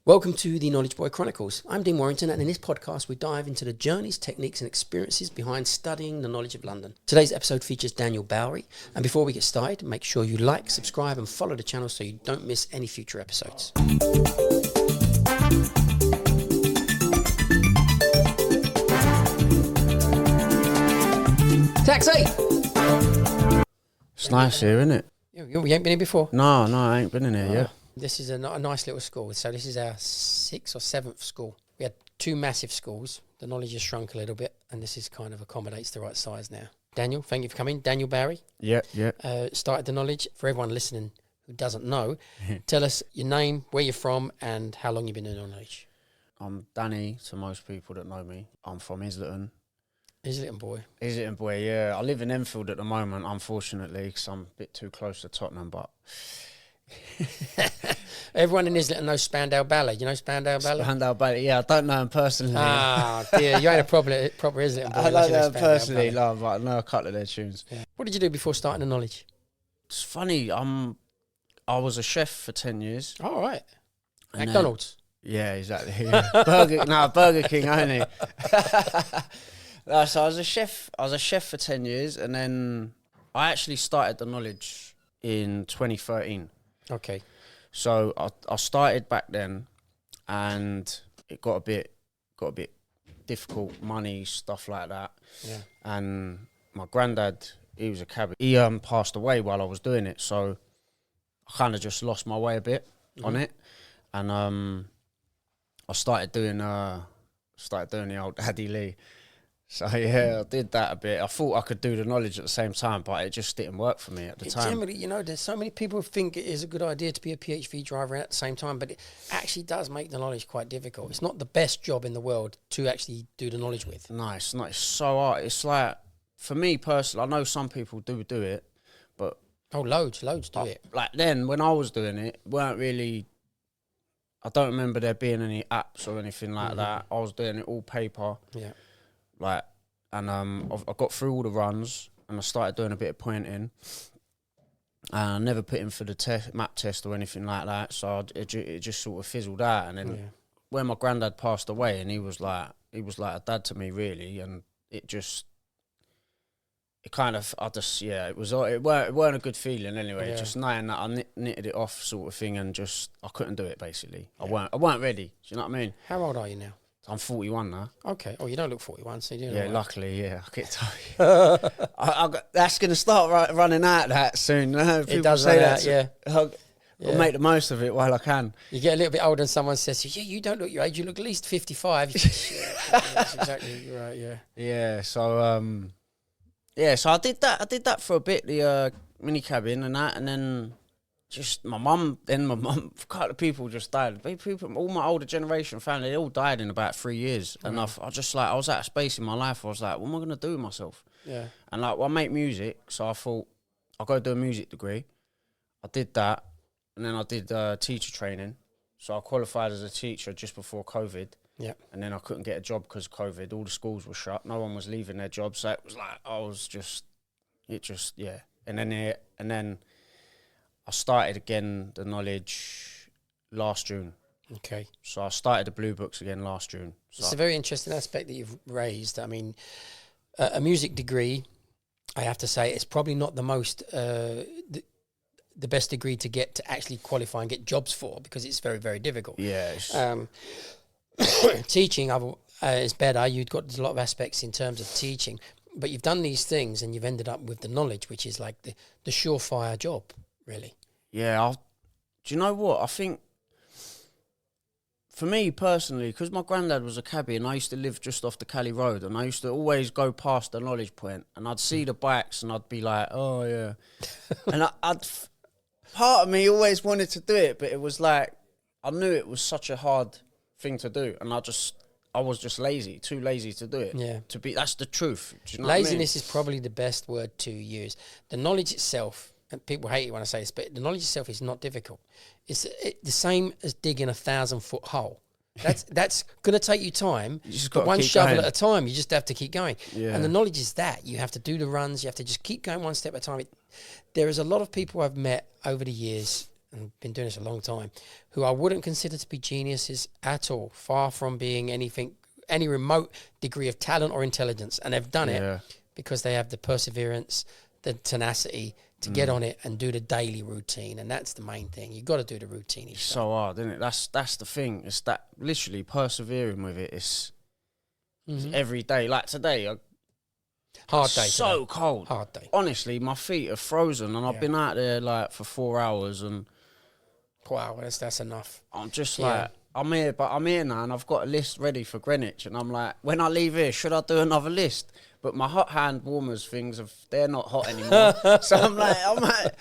Welcome to the Knowledge Boy Chronicles. I'm Dean Warrington, and in this podcast we dive into the journeys, techniques and experiences behind studying the knowledge of London. Today's episode features Daniel Bowry, and before we get started, make sure you like, subscribe and follow the channel so you don't miss any future episodes. Taxi! It's nice here, isn't it? You ain't been here before? No, I ain't been in here yet. This is a nice little school. So this is our 6th or 7th school. We had 2 massive schools. The knowledge has shrunk a little bit, and this is kind of accommodates the right size now. Daniel, thank you for coming. Daniel Bowry. Yeah. Started the knowledge. For everyone listening who doesn't know, tell us your name, where you're from, and how long you've been in the knowledge. I'm Danny to most people that know me. I'm from Islington. Islington boy. Islington boy, yeah. I live in Enfield at the moment, unfortunately, because I'm a bit too close to Tottenham, but... Everyone in Islington knows Spandau Ballet. You know Spandau Ballet? Spandau Ballet, yeah. I don't know him personally. Ah, dear. You ain't a proper Islington boy. I don't know him personally, no, but I know a couple of their tunes. Yeah. What did you do before starting the knowledge? It's funny, I was a chef for 10 years. Oh, right. And McDonald's? Yeah, exactly. Yeah. Burger King only. So I was a chef for 10 years, and then I actually started the knowledge in 2013. Okay. So I started back then, and it got a bit difficult, money, stuff like that. Yeah. And my granddad, he was a cabbie. He passed away while I was doing it, so I kind of just lost my way a bit on it, and I started doing the old Daddy Lee. So yeah, I did that a bit. I thought I could do the knowledge at the same time, but it just didn't work for me at the time. Generally, there's so many people who think it is a good idea to be a PHV driver at the same time, but it actually does make the knowledge quite difficult. It's not the best job in the world to actually do the knowledge with. No, it's not. It's so hard. It's like, for me personally, I know some people do it, but... Oh, loads do it. Like then, when I was doing it, weren't really... I don't remember there being any apps or anything like that. I was doing it all paper. Yeah. And I got through all the runs, and I started doing a bit of pointing. And I never put in for the map test or anything like that, so it just sort of fizzled out. And then when my granddad passed away, and he was like a dad to me, really, and it weren't a good feeling anyway. Yeah. Just knowing that I knitted it off, sort of thing, and just I couldn't do it basically. Yeah. I weren't ready. Do you know what I mean? How old are you now? I'm 41 now. Okay. Oh, you don't look 41, so you're doing Yeah, all right. luckily, yeah. I get tired. That's going to start running out that soon. It does run out, yeah. I'll make the most of it while I can. You get a little bit older and someone says, yeah, you don't look your age, you look at least 55. You say, that's exactly right, yeah. Yeah, so, so I did that for a bit, the mini cabin and that, and then... Just my mum, a couple of people just died. All my older generation family, they all died in about 3 years. And I was at a space in my life, I was like, what am I going to do with myself? Yeah. And I make music, so I thought, I'll go do a music degree. I did that, and then I did teacher training. So I qualified as a teacher just before COVID. Yeah. And then I couldn't get a job because of COVID. All the schools were shut. No one was leaving their jobs. So it was like, And then I started again the knowledge last June. Okay. So I started the Blue Books again last June. So it's a very interesting aspect that you've raised. I mean, a music degree, I have to say, it's probably not the most, the best degree to get to actually qualify and get jobs for, because it's very, very difficult. Yeah. Teaching is better. You've got a lot of aspects in terms of teaching, but you've done these things and you've ended up with the knowledge, which is like the surefire job. Really? Yeah. Do you know what? I think, for me personally, because my granddad was a cabbie and I used to live just off the Cali Road, and I used to always go past the knowledge point and I'd see the bikes and I'd be like, oh, yeah. And part of me always wanted to do it, but it was like, I knew it was such a hard thing to do, and I was just lazy, too lazy to do it. Yeah. That's the truth. Do you know Laziness what I mean? is probably the best word to use. The knowledge itself, and people hate it when I say this, but the knowledge itself is not difficult. It's the same as digging 1,000-foot hole. That's going to take you time, but one shovel at a time. You just have to keep going. Yeah. And the knowledge is that you have to do the runs. You have to just keep going one step at a time. There is a lot of people I've met over the years and been doing this a long time, who I wouldn't consider to be geniuses at all, far from being any remote degree of talent or intelligence. And they've done it because they have the perseverance, the tenacity to get on it and do the daily routine. And that's the main thing. You've got to do the routine. It's so hard, isn't it? That's the thing. It's that literally persevering with it. It's every day. Like today, hard day. So today. cold. Hard day. Honestly, my feet are frozen, and I've been out there like for 4 hours, and wow, that's enough. I'm just like, I'm here now, and I've got a list ready for Greenwich, and I'm like, when I leave here, should I do another list? But my hot hand warmers things, they're not hot anymore. So I'm like,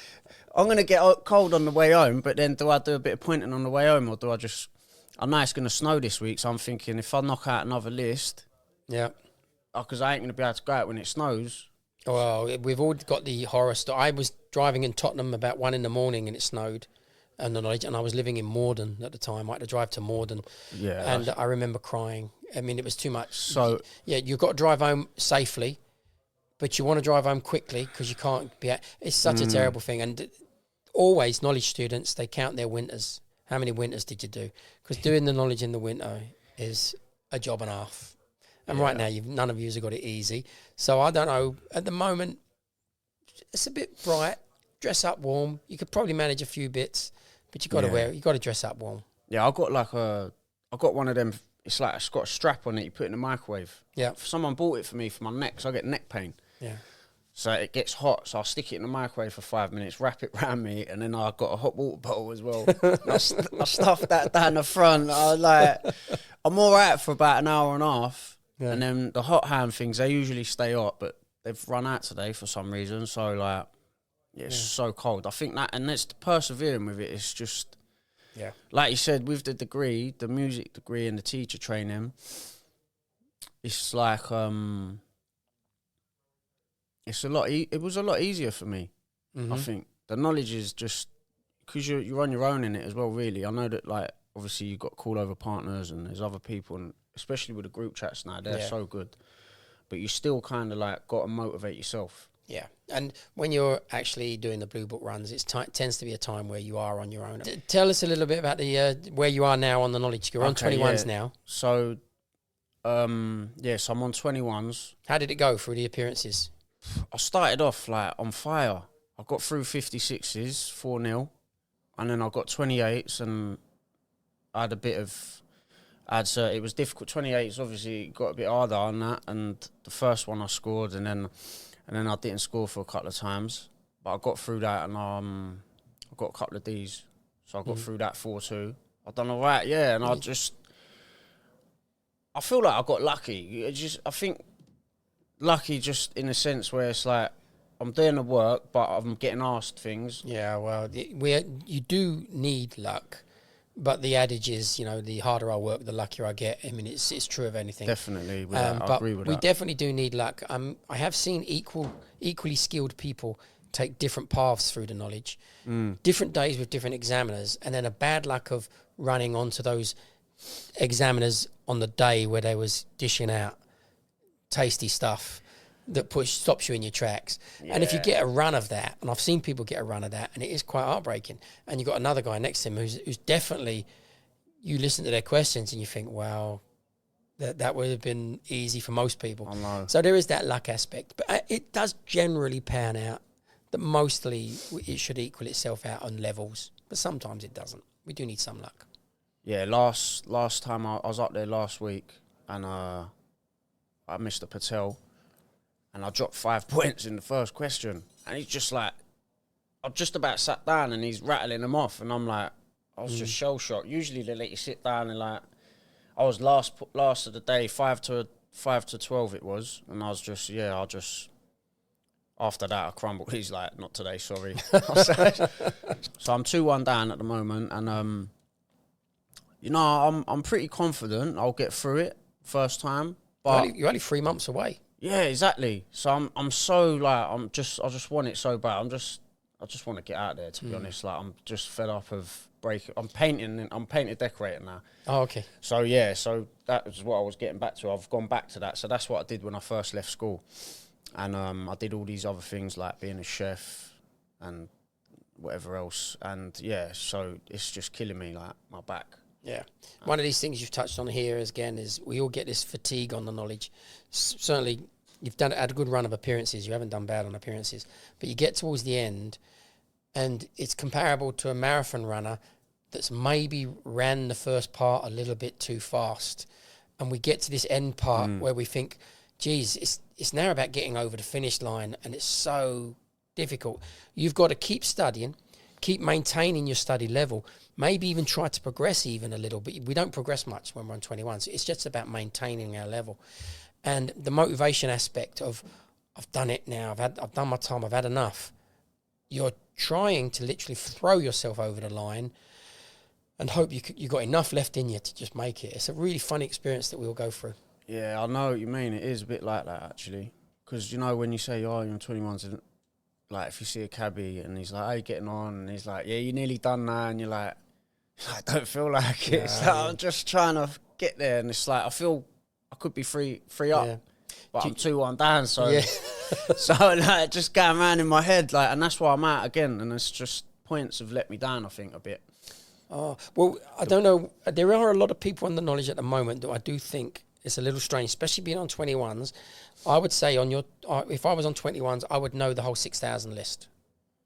I'm going to get cold on the way home, but then do I do a bit of pointing on the way home, or do I just... I know it's going to snow this week, so I'm thinking if I knock out another list... Yeah. Because I ain't going to be able to go out when it snows. Well, we've all got the horror story. I was driving in Tottenham about 1 a.m. and it snowed. And I was living in Morden at the time. I had to drive to Morden. Yeah. And I remember crying. I mean, it was too much. So... Yeah, you've got to drive home safely, but you want to drive home quickly because you can't be... It's such a terrible thing. And always, knowledge students, they count their winters. How many winters did you do? Because doing the knowledge in the winter is a job and a half. And right now, none of you have got it easy. So I don't know. At the moment, it's a bit bright. Dress up warm. You could probably manage a few bits, but you got to wear it. You got to dress up warm. Yeah, I got one of them. It's got a strap on it. You put it in the microwave. Yeah. Someone bought it for me for my neck, so I get neck pain. Yeah. So it gets hot, so I'll stick it in the microwave for 5 minutes, wrap it around me, and then I've got a hot water bottle as well. I stuff that down the front. I'm all right for about an hour and a half. Yeah. And then the hot hand things, they usually stay hot, but they've run out today for some reason. So, it's so cold. I think that, and it's persevering with it. It's just, like you said, with the degree, the music degree and the teacher training, it's like, it was a lot easier for me, I think. The knowledge is just, because you're on your own in it as well, really. I know that, obviously you've got call over partners and there's other people, and especially with the group chats now, they're so good. But you still kind of got to motivate yourself. Yeah. And when you're actually doing the Blue Book runs, it tends to be a time where you are on your own. Tell us a little bit about the where you are now on the knowledge. You're on 21s now. So, so I'm on 21s. How did it go through the appearances? I started off on fire. I got through 56s, 4-0. And then I got 28s, and I had a bit of... it was difficult. 28s obviously got a bit harder on that, and the first one I scored, and then I didn't score for a couple of times, but I got through that, and I got a couple of Ds, so I got through that 4-2. I done all right, and I feel like I got lucky. I think lucky just in a sense where it's I'm doing the work, but I'm getting asked things. Yeah, well, you do need luck. But the adage is, the harder I work, the luckier I get. I mean, it's true of anything. Definitely, I agree with that. We definitely do need luck. I have seen equally skilled people take different paths through the knowledge, different days with different examiners, and then a bad luck of running onto those examiners on the day where they was dishing out tasty stuff that stops you in your tracks. Yeah. And if you get a run of that, and I've seen people get a run of that, and it is quite heartbreaking, and you've got another guy next to him who's definitely, you listen to their questions and you think, wow, that would have been easy for most people. I know. So there is that luck aspect. But it does generally pan out that mostly it should equal itself out on levels, but sometimes it doesn't. We do need some luck. Yeah, last time I was up there last week, and I missed a Patel, and I dropped 5 points in the first question. And he's just I just about sat down, and he's rattling them off. And I'm I was just shell-shocked. Usually they let you sit down, and I was last of the day, 5 to 12 it was. And I was just, after that I crumbled. He's not today, sorry. So I'm 2-1 down at the moment. And, I'm pretty confident I'll get through it first time. But you're only 3 months away. Yeah, exactly. So I'm so I just want it so bad. I just want to get out there, to be honest. I'm just fed up of breaking. I'm painting decorating now. Oh, okay. So so that was what I was getting back to. I've gone back to that. So that's what I did when I first left school. And I did all these other things like being a chef and whatever else. And yeah, so it's just killing me, like my back. Yeah. One of these things you've touched on here is we all get this fatigue on the knowledge. Certainly, you've had a good run of appearances. You haven't done bad on appearances. But you get towards the end, and it's comparable to a marathon runner that's maybe ran the first part a little bit too fast. And we get to this end part where we think, geez, it's now about getting over the finish line, and it's so difficult. You've got to keep studying, keep maintaining your study level, maybe even try to progress even a little, but we don't progress much when we're on 21. So it's just about maintaining our level. And the motivation aspect of, I've done it now, I've done my time, I've had enough. You're trying to literally throw yourself over the line and hope you got enough left in you to just make it. It's a really funny experience that we all go through. Yeah, I know what you mean. It is a bit like that, actually. Because, you know, when you say, oh, you're on 21s, like, if you see a cabbie and he's like, how you getting on? And he's like, yeah, you're nearly done now. And you're like, I don't feel like it. It's like, I'm just trying to get there. And it's like, I feel I could be free up. But I'm 2-1 down. So, so like, just going around in my head. Like, and that's where I'm at again. And it's just points have let me down, I think, a bit. Oh, well, I don't know. There are a lot of people on the knowledge at the moment that I do think it's a little strange, especially being on 21s. I would say if I was on 21s, I would know the whole 6,000 list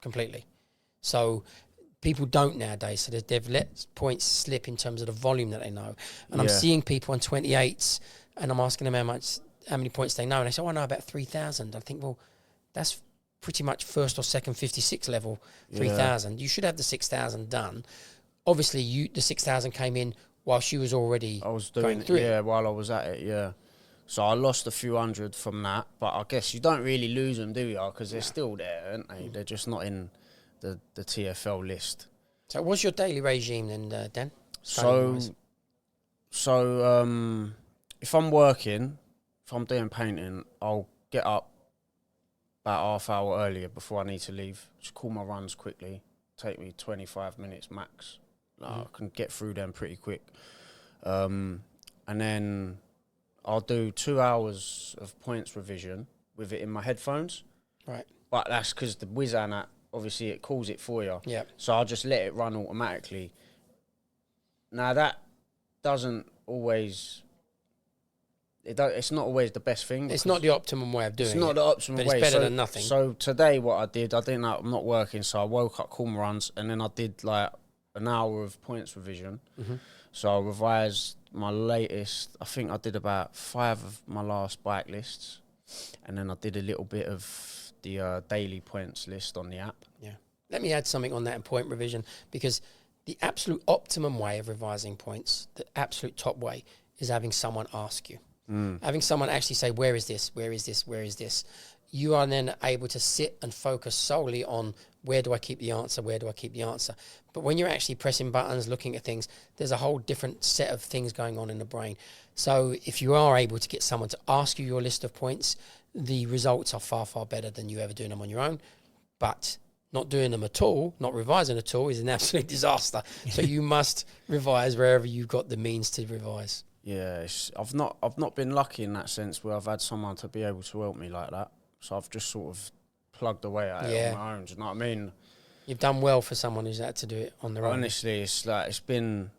completely. So people don't nowadays. So they've let points slip in terms of the volume that they know. And I'm seeing people on 28s, and I'm asking them how many points they know. And they say, oh, I know about 3,000. I think, well, that's pretty much first or second 56 level 3,000. You should have the 6,000 done. Obviously, the 6,000 came in while she was already going through it. While I was at it, So I lost a few hundred from that, but I guess you don't really lose them, do you? Because they're still there, aren't they? They're just not in the TFL list. So what's your daily regime then, Dan? So if I'm working, if I'm doing painting, I'll get up about half hour earlier before I need to leave. Just call my runs quickly. Take me 25 minutes max. I can get through them pretty quick. And then I'll do 2 hours of points revision with it in my headphones. Right. But that's because the Whizzan app, obviously, it calls it for you. Yeah. So I'll just let it run automatically. Now, that doesn't always... It's not always the best thing. It's not the optimum way of doing it. It's not the optimum way. But it's better than nothing. So today what I did, I didn't know I'm not working, so I woke up, called my runs, and then I did like an hour of points revision. So I revised my latest. I think I did about 5 of my last bike lists, and then I did a little bit of the daily points list on the app. Yeah. Let me add something on that in point revision, because the absolute optimum way of revising points, the absolute top way, is having someone ask you. Having someone actually say, where is this, where is this, where is this? You are then able to sit and focus solely on where do I keep the answer, where do I keep the answer. But when you're actually pressing buttons, looking at things, there's a whole different set of things going on in the brain. So if you are able to get someone to ask you your list of points, the results are far, far better than you ever doing them on your own. But not doing them at all, not revising at all, is an absolute disaster. So you must revise wherever you've got the means to revise. Yeah, I've not been lucky in that sense where I've had someone to be able to help me like that. So I've just sort of plugged away at it on my own. Do you know what I mean? You've done well for someone who's had to do it on their own. Honestly, it's been.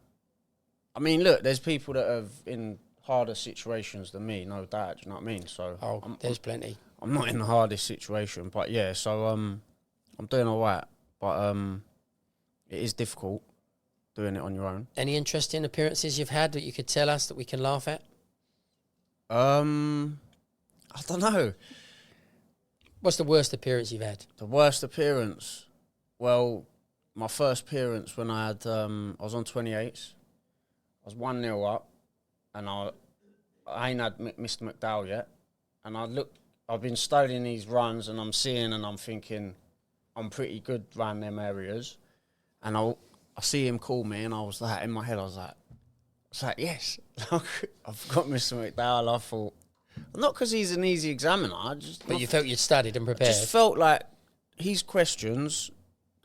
I mean, look, there's people that have in harder situations than me, no doubt. Do you know what I mean? So there's plenty. I'm not in the hardest situation, but yeah. So I'm doing all right, but it is difficult doing it on your own. Any interesting appearances you've had that you could tell us that we can laugh at? I don't know. What's the worst appearance you've had? The worst appearance? Well, my first appearance when I was on 28s. I was 1-0 up, and I ain't had Mr. McDowell yet. And I've been studying these runs, and I'm seeing and I'm thinking I'm pretty good around them areas. And I see him call me, and I was like, in my head, I was like, yes, I've got Mr. McDowell. I thought, not because he's an easy examiner. But you felt you'd studied and prepared. I just felt like his questions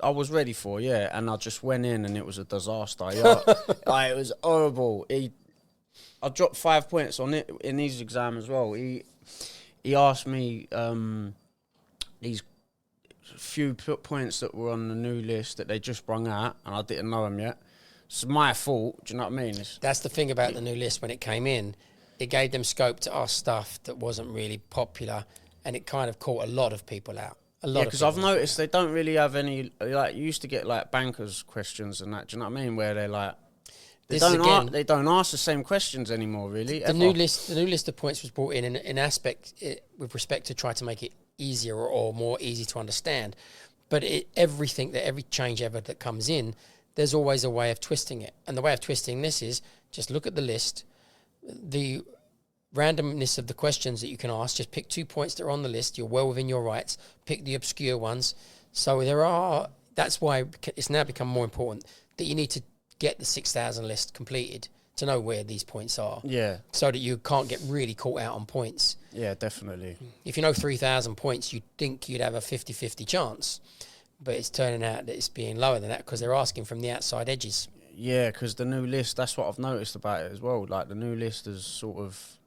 I was ready for, and I just went in, and it was a disaster. It was horrible. I dropped 5 points on it in his exam as well. He asked me these few points that were on the new list that they just brung out, and I didn't know them yet. It's my fault. Do you know what I mean? That's the thing about the new list. When it came in, it gave them scope to ask stuff that wasn't really popular, and it kind of caught a lot of people out. Yeah, because I've noticed they don't really have any, like, you used to get, like, bankers' questions and that, do you know what I mean? Where they're like, they don't ask the same questions anymore, really. The new list of points was brought in aspect with respect to try to make it easier or more easy to understand. But every change ever that comes in, there's always a way of twisting it. And the way of twisting this is just look at the list, the randomness of the questions that you can ask. Just pick 2 points that are on the list. You're well within your rights. Pick the obscure ones. So that's why it's now become more important that you need to get the 6,000 list completed to know where these points are. Yeah. So that you can't get really caught out on points. Yeah, definitely. If you know 3,000 points, you'd think you'd have a 50-50 chance. But it's turning out that it's being lower than that because they're asking from the outside edges. Yeah, because the new list, that's what I've noticed about it as well. Like, the new list is sort of...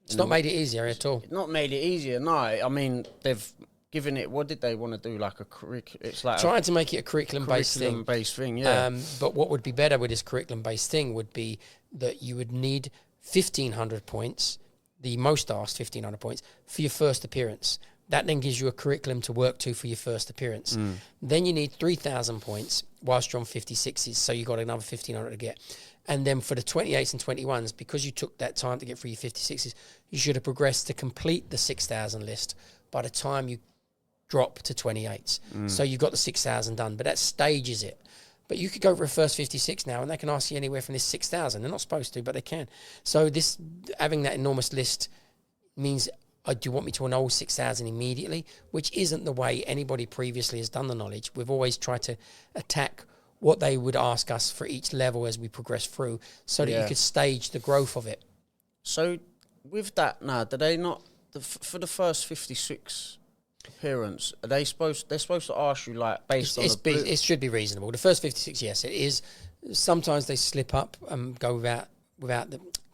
It's not made it easier at all. Not made it easier, no. I mean, they've given it... What did they want to do? Like a curriculum... It's like trying to make it a curriculum-based thing. Curriculum-based thing, yeah. But what would be better with this curriculum-based thing would be that you would need 1,500 points, the most asked 1,500 points, for your first appearance. That then gives you a curriculum to work to for your first appearance. Then you need 3,000 points whilst you're on 56s, so you got another 1,500 to get. And then for the 28s and 21s, because you took that time to get through your 56s, you should have progressed to complete the 6,000 list by the time you drop to 28s. So you've got the 6,000 done, but that stages it. But you could go for a first 56 now, and they can ask you anywhere from this 6,000. They're not supposed to, but they can. So this having that enormous list means... do you want me to annul 6,000 immediately? Which isn't the way anybody previously has done the knowledge. We've always tried to attack what they would ask us for each level as we progress through so that you could stage the growth of it. So with that now, do they not, for the first 56 appearance, they're supposed to ask you, like, based on it should be reasonable. The first 56, yes, it is. Sometimes they slip up and go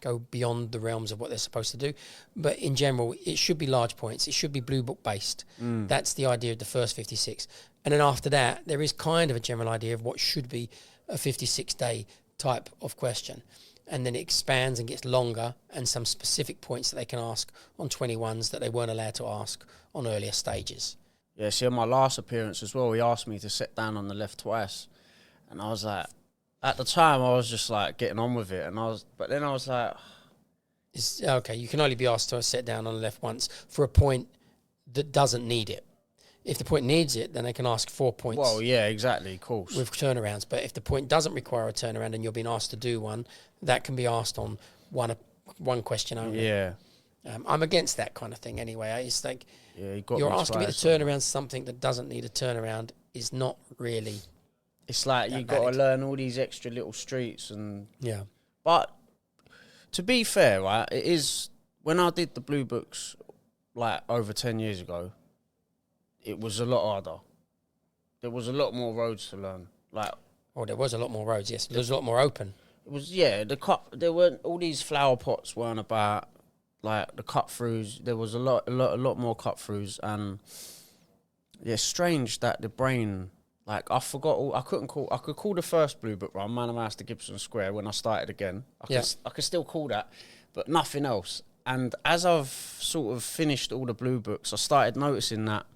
go beyond the realms of what they're supposed to do. But in general, it should be large points. It should be blue book based. That's the idea of the first 56. And then after that, there is kind of a general idea of what should be a 56-day type of question. And then it expands and gets longer, and some specific points that they can ask on 21s that they weren't allowed to ask on earlier stages. Yeah, see, on my last appearance as well, he asked me to sit down on the left twice. And I was like... At the time, I was just, like, getting on with it, but then I was like... It's, okay, you can only be asked to sit down on the left once for a point that doesn't need it. If the point needs it, then they can ask 4 points. Well, yeah, exactly, of course. With turnarounds. But if the point doesn't require a turnaround and you're being asked to do one, that can be asked on one question only. Yeah. I'm against that kind of thing anyway. It's like, you're asking me to turn around something that doesn't need a turnaround is not really... It's like you've got to learn all these extra little streets and... Yeah. But to be fair, right, it is... When I did the Blue Books, like, over 10 years ago, it was a lot harder. There was a lot more roads to learn. Like... Oh, there was a lot more roads, yes. There was a lot more open. It was, yeah, there weren't... All these flower pots weren't about, like, the cut-throughs. There was a lot more cut-throughs, and... Yeah, it's strange that the brain... Like, I could call the first Blue Book run, Man of Mouse to Gibson Square, when I started again. I could still call that, but nothing else. And as I've sort of finished all the Blue Books, I started noticing that,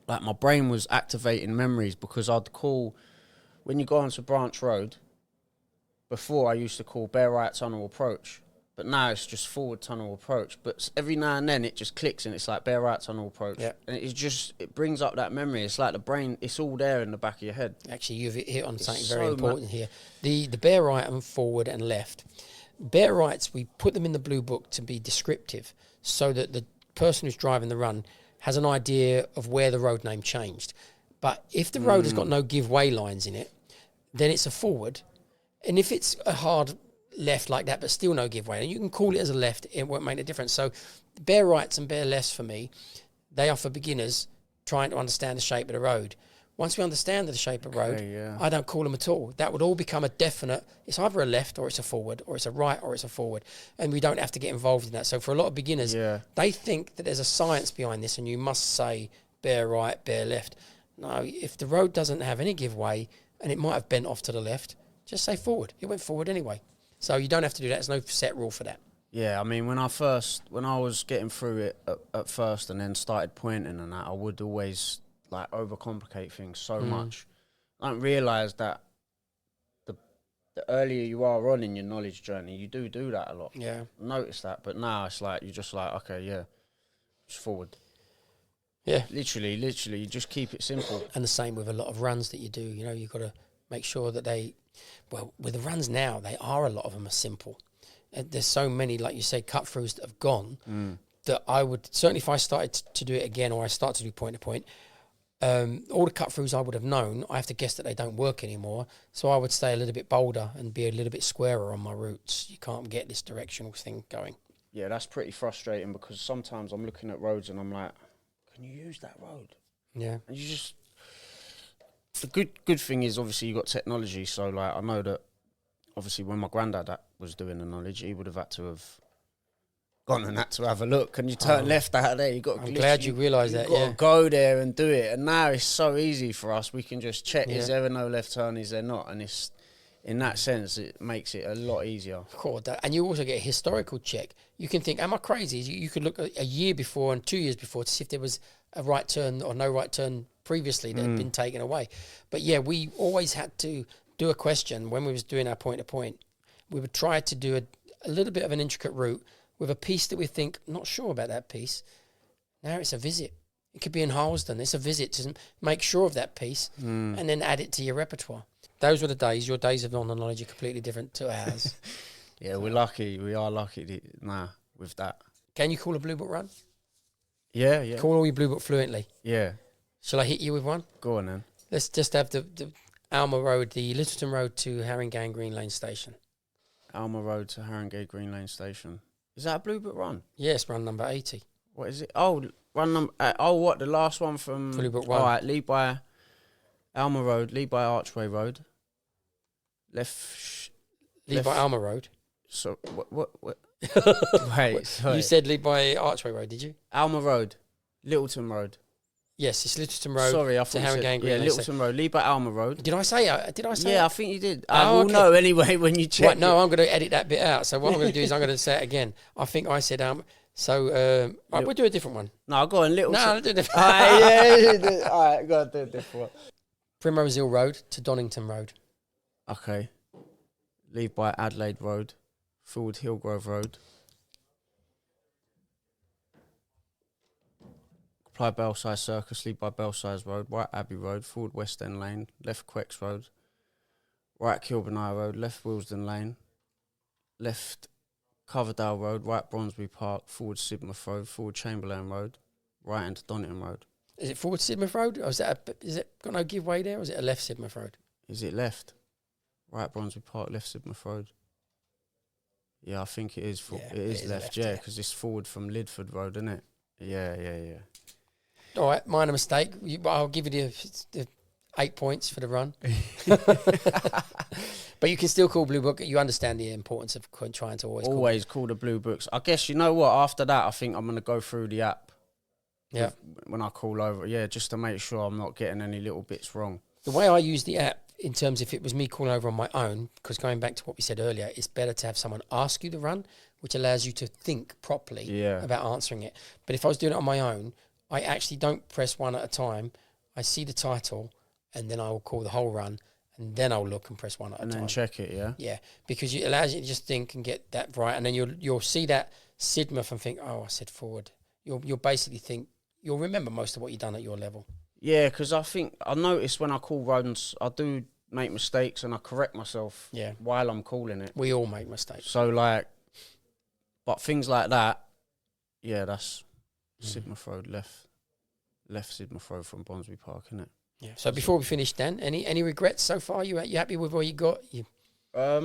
like, my brain was activating memories, because I'd call, when you go onto Branch Road, before I used to call Bear Right Tunnel Approach, but now it's just Forward Tunnel Approach. But every now and then it just clicks and it's like Bear Right Tunnel Approach. Yeah. And it brings up that memory. It's like the brain, it's all there in the back of your head. Actually, you've hit on something very important here. The Bear Right and Forward and Left. Bear Rights, we put them in the Blue Book to be descriptive so that the person who's driving the run has an idea of where the road name changed. But if the road has got no give way lines in it, then it's a forward. And if it's a hard left like that, but still no give way, and you can call it as a left, it won't make a difference. So Bear Rights and Bear Lefts, for me, they are for beginners trying to understand the shape of the road. Once we understand the shape of the road, I don't call them at all. That would all become a definite, it's either a left or it's a forward, or it's a right or it's a forward. And we don't have to get involved in that. So for a lot of beginners, they think that there's a science behind this, and you must say bear right, bear left. No, if the road doesn't have any give way and it might have bent off to the left, just say forward. It went forward anyway. So you don't have to do that. There's no set rule for that. Yeah, I mean, when I was getting through it at first and then started pointing and that, I would always like overcomplicate things so much. I don't realise that the earlier you are on in your knowledge journey, you do that a lot. Yeah. I noticed that, but now it's like, you're just like, okay, yeah, just forward. Yeah. Literally, you just keep it simple. And the same with a lot of runs that you do. You know, you've got to make sure that with the runs now, a lot of them are simple. And there's so many, like you say, cut-throughs that have gone that I would, certainly if I started to do it again or I start to do point-to-point, all the cut-throughs I would have known, I have to guess that they don't work anymore. So I would stay a little bit bolder and be a little bit squarer on my routes. You can't get this directional thing going. Yeah, that's pretty frustrating because sometimes I'm looking at roads and I'm like, can you use that road? Yeah. And you just... The good thing is, obviously, you got technology. So, like, I know that, obviously, when my granddad was doing the knowledge, he would have had to have gone and had to have a look. And you turn left out of there. I'm glad you realised that, You've got to go there and do it. And now it's so easy for us. We can just check, is there no left turn, is there not? And it's... In that sense, it makes it a lot easier. Of course, and you also get a historical check. You can think, am I crazy? You could look a year before and 2 years before to see if there was a right turn or no right turn previously that had been taken away. But yeah, we always had to do a question when we was doing our point-to-point. We would try to do a little bit of an intricate route with a piece that we think, not sure about that piece. Now it's a visit. It could be in Harlesden. It's a visit to make sure of that piece and then add it to your repertoire. Those were the days. Your days of non-knowledge are completely different to ours. Yeah, we're lucky. We are lucky with that. Can you call a Blue Book run? Yeah. Call all your Blue Book fluently. Yeah. Shall I hit you with one? Go on then. Let's just have the Alma Road, the Littleton Road to Haringey Green Lane Station. Alma Road to Haringey Green Lane Station. Is that a Blue Book run? Yes, run number 80. What is it? Oh, run number... what? The last one from... Blue Book 1. All right, lead by Alma Road, lead by Archway Road. Lead by Alma Road? So, what? Wait, sorry. You said lead by Archway Road, did you? Alma Road, Littleton Road. Yes, it's Littleton Road. Sorry, I thought you said, Littleton Road, lead by Alma Road. Did I say Yeah, I think you did. I will know anyway when you check. Right, no, I'm going to edit that bit out. So what I'm going to do is I'm going to say it again. I think I said So right, we'll do a different one. No, I'll go on Littleton. No, I'll do a different one. All right, go on, do a different one. Primrose Hill Road to Donington Road. Okay. Lead by Adelaide Road, forward Hillgrove Road. Apply Belsize Circus, lead by Belsize Road, right Abbey Road, forward West End Lane, left Quex Road, right Kilburn Road, left Willesden Lane, left Coverdale Road, right Bronsbury Park, forward Sidmouth Road, forward Chamberlain Road, right into Donington Road. Is it forward Sidmouth Road? Or is it got no give way there? Or is it a left Sidmouth Road? Is it left? Right Bronsbury Park, left Sidmouth Road. Yeah, I think it is. It is left, yeah, because it's forward from Lidford Road, isn't it? Yeah. All right, minor mistake. I'll give you the 8 points for the run. But you can still call Blue Book. You understand the importance of trying to always call the Blue Books. I guess, you know what, after that, I think I'm going to go through the app. Yeah. When I call over, yeah, just to make sure I'm not getting any little bits wrong. The way I use the app, in terms if it was me calling over on my own, because going back to what we said earlier, it's better to have someone ask you the run, which allows you to think properly about answering it. But if I was doing it on my own, I actually don't press one at a time. I see the title, and then I will call the whole run, and then I'll look and press one at a time. And then check it, yeah? Yeah, because it allows you to just think and get that right, and then you'll see that Sidmouth and think, oh, I said forward. You'll basically think, you'll remember most of what you've done at your level. Yeah, because I notice when I call runs, I do make mistakes and I correct myself while I'm calling it. We all make mistakes. So, but things like that, that's Sidmouth Road, left Sidmouth Road from Bronsbury Park, isn't it? Yeah. So before we finish, Dan, any regrets so far? You happy with what you got? I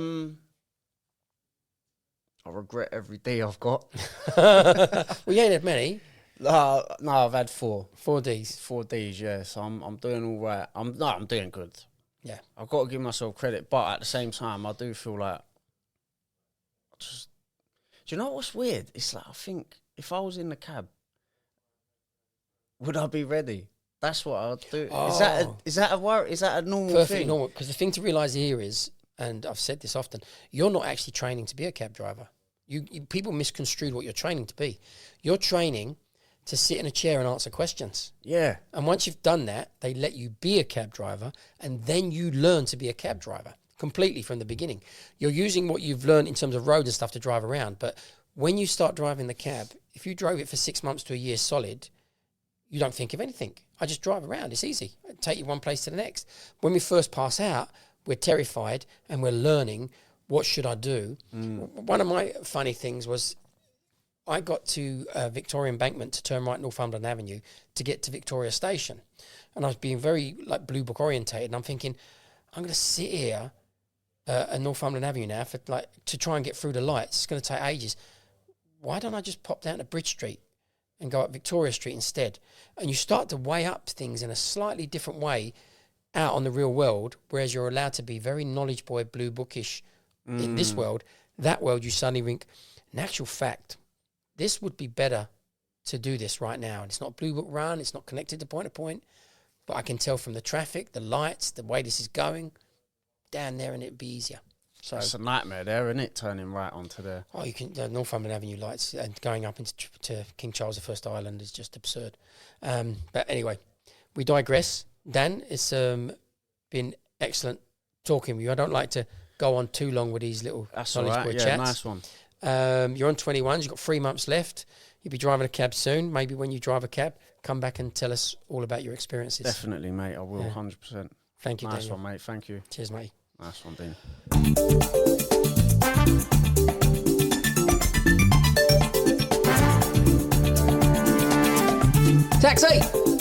regret every day I've got. Well, you ain't had many. No, I've had 4. 4 Ds. 4 Ds, yeah. So I'm doing all right. I'm doing good. Yeah. I've got to give myself credit, but at the same time, I do feel like do you know what's weird? It's like, I think if I was in the cab, would I be ready? That's what I'd do. Oh. Is that a worry? Is that a normal Perfectly thing? normal. Because the thing to realise here is, and I've said this often, you're not actually training to be a cab driver. You people misconstrued what you're training to be. You're training to sit in a chair and answer questions. Yeah. And once you've done that, they let you be a cab driver, and then you learn to be a cab driver completely from the beginning. You're using what you've learned in terms of road and stuff to drive around. But when you start driving the cab, if you drove it for 6 months to a year solid, you don't think of anything. I just drive around. It's easy. I take you one place to the next. When we first pass out, we're terrified and we're learning, what should I do? One of my funny things was I got to Victoria Embankment to turn right Northumberland Avenue to get to Victoria Station. And I was being very like Blue Book orientated. And I'm thinking, I'm going to sit here at Northumberland Avenue now for to try and get through the lights. It's going to take ages. Why don't I just pop down to Bridge Street and go up Victoria Street instead? And you start to weigh up things in a slightly different way out on the real world, whereas you're allowed to be very knowledge boy, blue bookish in this world. That world, you suddenly think, in actual fact, this would be better to do this right now. And it's not Blue Book run, it's not connected to point, but I can tell from the traffic, the lights, the way this is going, down there, and it'd be easier. So it's a nightmare there, isn't it? Turning right onto there. Oh, you can Northumberland Avenue lights and going up into to King Charles I Island is just absurd. But anyway, we digress. Dan, it's been excellent talking with you. I don't like to go on too long with these little That's knowledge all right. boy Yeah, chats. nice one. You're on 21s. You've got 3 months left. You'll be driving a cab soon. Maybe when you drive a cab, come back and tell us all about your experiences. Definitely, mate. I will, 100%. Thank you, Nice Daniel. one, mate. Thank you. Cheers, mate. Nice one, Dean. Taxi!